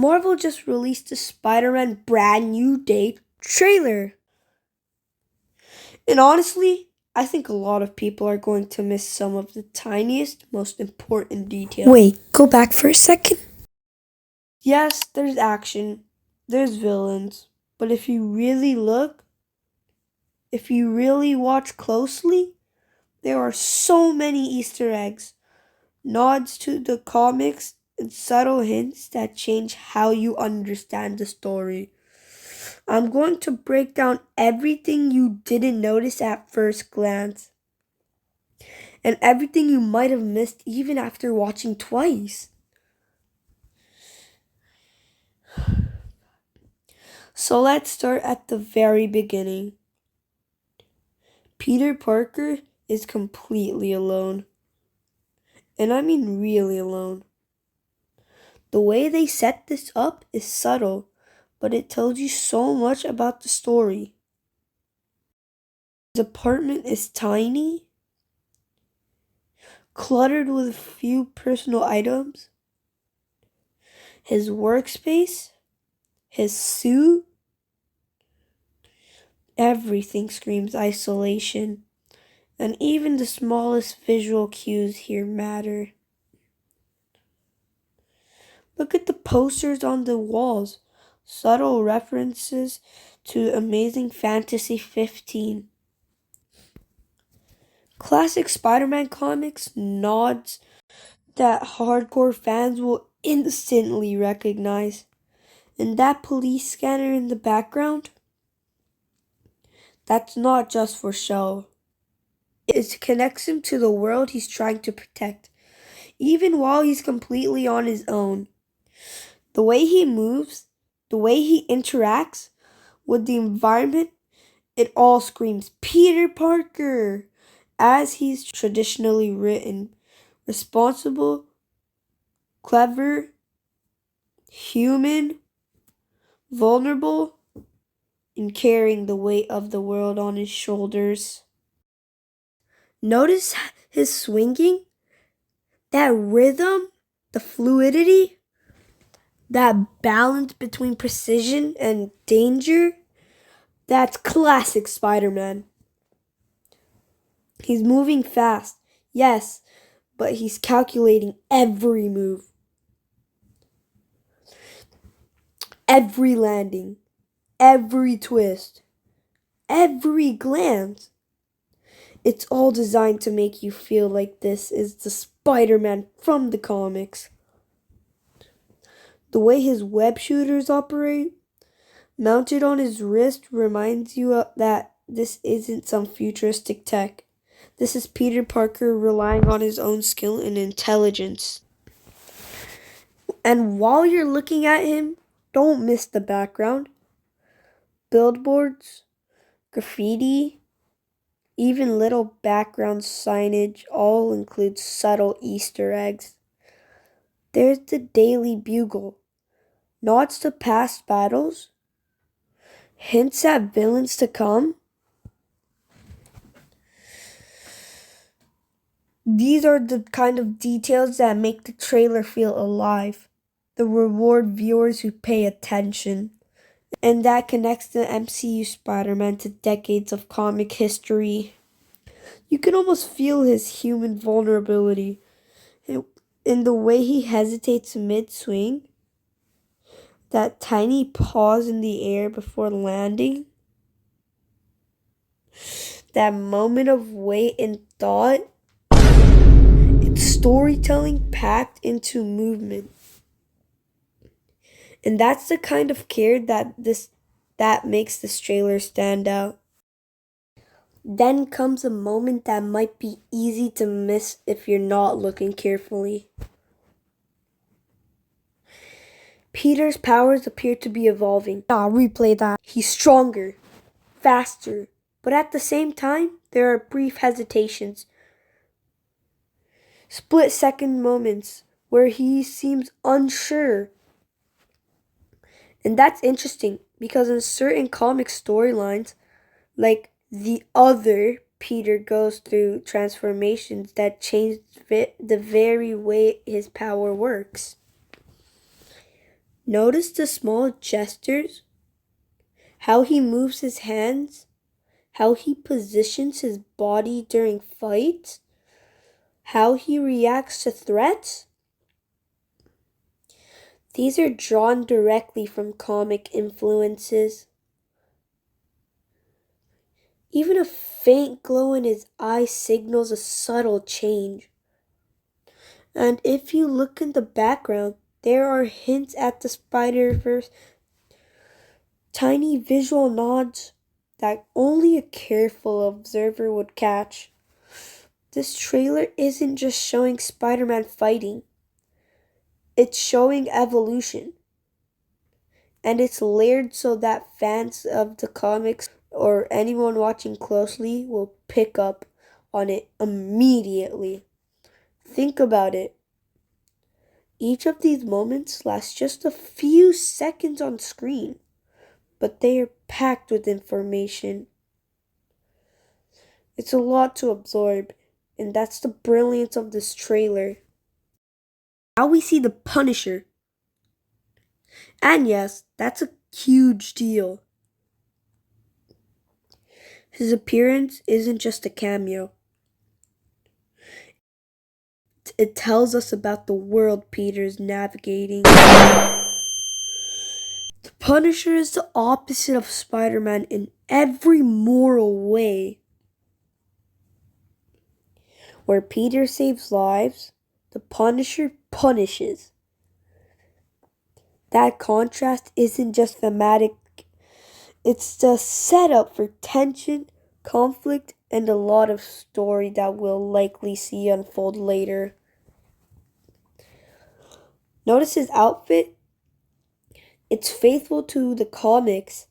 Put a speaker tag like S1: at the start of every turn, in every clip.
S1: Marvel just released a Spider-Man Brand New Day trailer. And honestly, I think a lot of people are going to miss some of the tiniest, most important details.
S2: Wait, go back for a second.
S1: Yes, there's action, there's villains, but if you really look, if you really watch closely, there are so many Easter eggs, nods to the comics, and subtle hints that change how you understand the story. I'm going to break down everything you didn't notice at first glance, and everything you might have missed even after watching twice. So let's start at the very beginning. Peter Parker is completely alone. And I mean really alone. The way they set this up is subtle, but it tells you so much about the story. His apartment is tiny, cluttered with a few personal items. His workspace, his suit, everything screams isolation. And even the smallest visual cues here matter. Look at the posters on the walls, subtle references to Amazing Fantasy 15. Classic Spider-Man comics nods that hardcore fans will instantly recognize. And that police scanner in the background, that's not just for show. It connects him to the world he's trying to protect, even while he's completely on his own. The way he moves, the way he interacts with the environment, it all screams Peter Parker, as he's traditionally written. Responsible, clever, human, vulnerable, and carrying the weight of the world on his shoulders. Notice his swinging, that rhythm, the fluidity, that balance between precision and danger. That's classic Spider-Man. He's moving fast, yes, but he's calculating every move, every landing, every twist, every glance. It's all designed to make you feel like this is the Spider-Man from the comics. The way his web shooters operate, mounted on his wrist, reminds you that this isn't some futuristic tech. This is Peter Parker relying on his own skill and intelligence. And while you're looking at him, don't miss the background. Billboards, graffiti, even little background signage all include subtle Easter eggs. There's the Daily Bugle, nods to past battles, hints at villains to come. These are the kind of details that make the trailer feel alive, that reward viewers who pay attention, and that connects the MCU Spider-Man to decades of comic history. You can almost feel his human vulnerability in the way he hesitates mid-swing, that tiny pause in the air before landing, that moment of wait and thought. It's storytelling packed into movement. And that's the kind of care that makes this trailer stand out. Then comes a moment that might be easy to miss if you're not looking carefully. Peter's powers appear to be evolving.
S2: Replay that.
S1: He's stronger, faster, but at the same time, there are brief hesitations. Split-second moments where he seems unsure. And that's interesting because in certain comic storylines, like the other, Peter goes through transformations that change the very way his power works. Notice the small gestures, how he moves his hands, how he positions his body during fights, how he reacts to threats. These are drawn directly from comic influences. Even a faint glow in his eye signals a subtle change. And if you look in the background, there are hints at the Spider-Verse, tiny visual nods that only a careful observer would catch. This trailer isn't just showing Spider-Man fighting, it's showing evolution. And it's layered so that fans of the comics or anyone watching closely will pick up on it immediately. Think about it. Each of these moments lasts just a few seconds on screen, but they are packed with information. It's a lot to absorb, and that's the brilliance of this trailer. Now we see the Punisher. And yes, that's a huge deal. His appearance isn't just a cameo. It tells us about the world Peter's navigating. The Punisher is the opposite of Spider-Man in every moral way. Where Peter saves lives, the Punisher punishes. That contrast isn't just thematic, it's the setup for tension, conflict, and a lot of story that we'll likely see unfold later. Notice his outfit? It's faithful to the comics,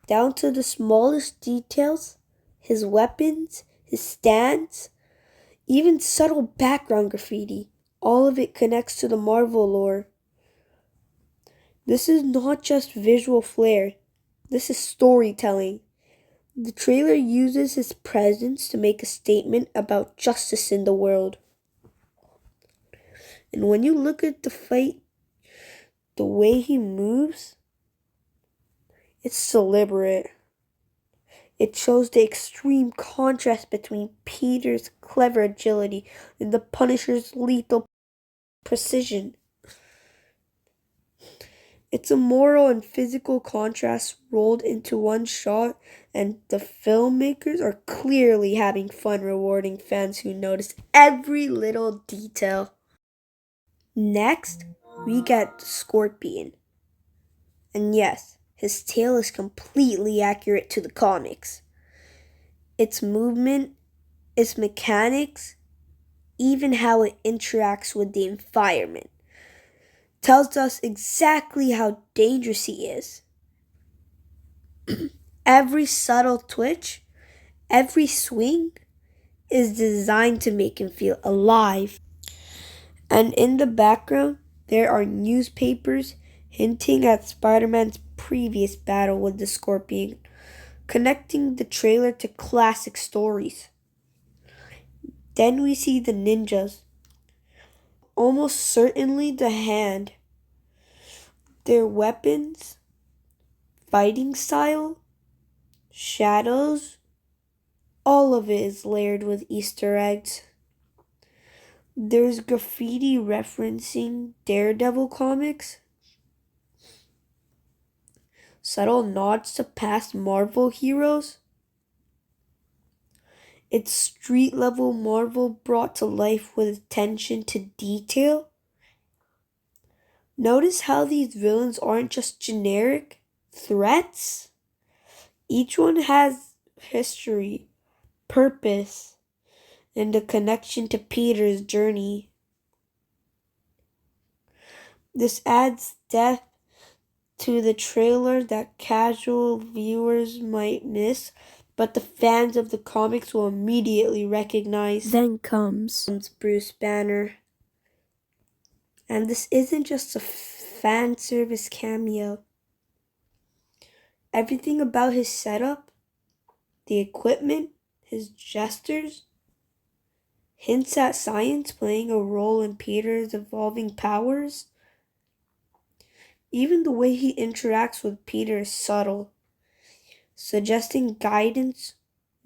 S1: down to the smallest details, his weapons, his stance, even subtle background graffiti. All of it connects to the Marvel lore. This is not just visual flair, this is storytelling. The trailer uses his presence to make a statement about justice in the world. And when you look at the fight, the way he moves, it's deliberate. It shows the extreme contrast between Peter's clever agility and the Punisher's lethal precision. It's a moral and physical contrast rolled into one shot, and the filmmakers are clearly having fun rewarding fans who notice every little detail. Next, we get Scorpion. And yes, his tail is completely accurate to the comics. Its movement, its mechanics, even how it interacts with the environment, tells us exactly how dangerous he is. Every subtle twitch, every swing is designed to make him feel alive. And in the background, there are newspapers hinting at Spider-Man's previous battle with the Scorpion, connecting the trailer to classic stories. Then we see the ninjas, almost certainly the Hand. Their weapons, fighting style, shadows, all of it is layered with Easter eggs. There's graffiti referencing Daredevil comics, subtle nods to past Marvel heroes. It's street level Marvel brought to life with attention to detail. Notice how these villains aren't just generic threats. Each one has history, purpose, and a connection to Peter's journey. This adds depth to the trailer that casual viewers might miss, but the fans of the comics will immediately recognize.
S2: Then comes
S1: Bruce Banner. And this isn't just a fan service cameo. Everything about his setup, the equipment, his gestures, hints at science playing a role in Peter's evolving powers. Even the way he interacts with Peter is subtle, suggesting guidance,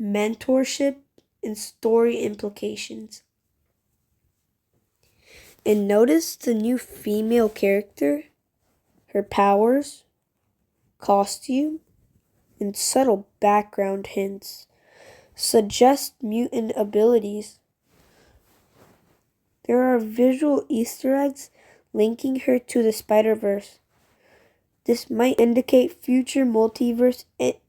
S1: mentorship, and story implications. And notice the new female character, her powers, costume, and subtle background hints suggest mutant abilities. There are visual Easter eggs linking her to the Spider-Verse. This might indicate future multiverse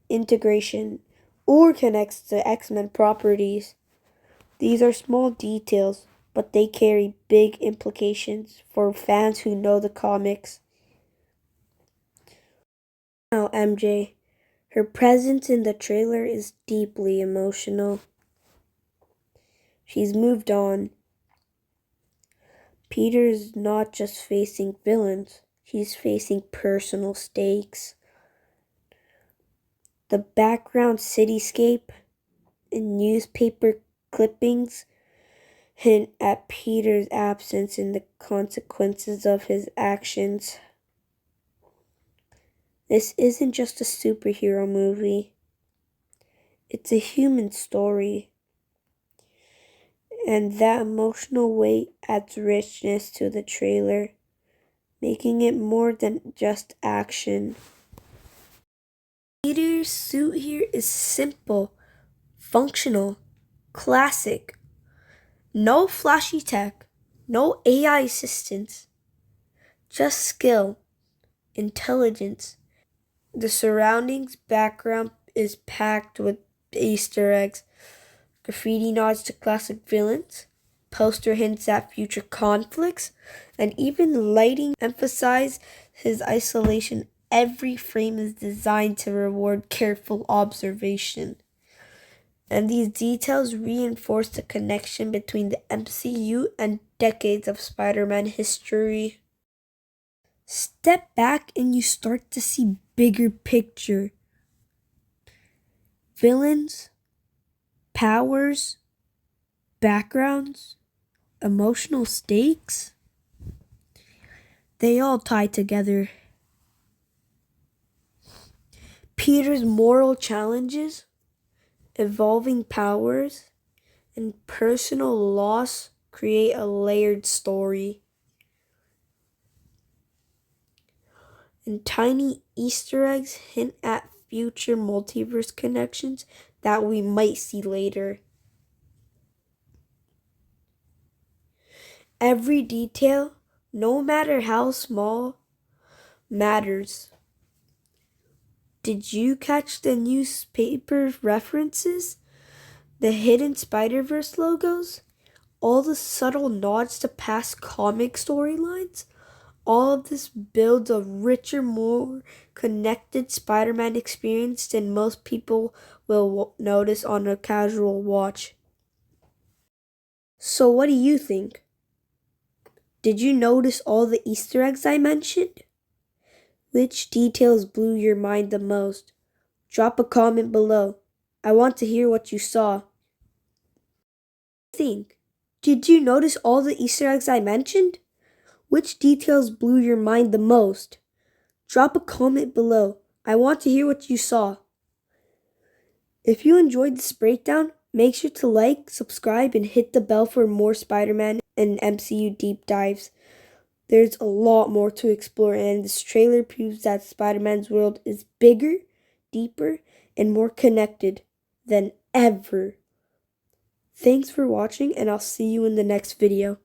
S1: integration or connects to X-Men properties. These are small details, but they carry big implications for fans who know the comics. Now, MJ, her presence in the trailer is deeply emotional. She's moved on. Peter's not just facing villains, he's facing personal stakes. The background cityscape and newspaper clippings hint at Peter's absence and the consequences of his actions. This isn't just a superhero movie. It's a human story. And that emotional weight adds richness to the trailer, making it more than just action. Peter's suit here is simple, functional, classic. No flashy tech, no AI assistance, just skill, intelligence. The surroundings background is packed with Easter eggs, graffiti nods to classic villains, poster hints at future conflicts, and even lighting emphasize his isolation. Every frame is designed to reward careful observation. And these details reinforce the connection between the MCU and decades of Spider-Man history. Step back and you start to see bigger picture. Villains, powers, backgrounds, emotional stakes, they all tie together. Peter's moral challenges, evolving powers, and personal loss create a layered story. And tiny Easter eggs hint at future multiverse connections that we might see later. Every detail, no matter how small, matters. Did you catch the newspaper references? The hidden Spider-Verse logos? All the subtle nods to past comic storylines? All of this builds a richer, more connected Spider-Man experience than most people will notice on a casual watch. So what do you think? Did you notice all the Easter eggs I mentioned? Which details blew your mind the most? Drop a comment below. I want to hear what you saw. Think. Did you notice all the Easter eggs I mentioned? Which details blew your mind the most? Drop a comment below. I want to hear what you saw. If you enjoyed this breakdown, make sure to like, subscribe, and hit the bell for more Spider-Man and MCU deep dives. There's a lot more to explore, and this trailer proves that Spider-Man's world is bigger, deeper, and more connected than ever. Thanks for watching, and I'll see you in the next video.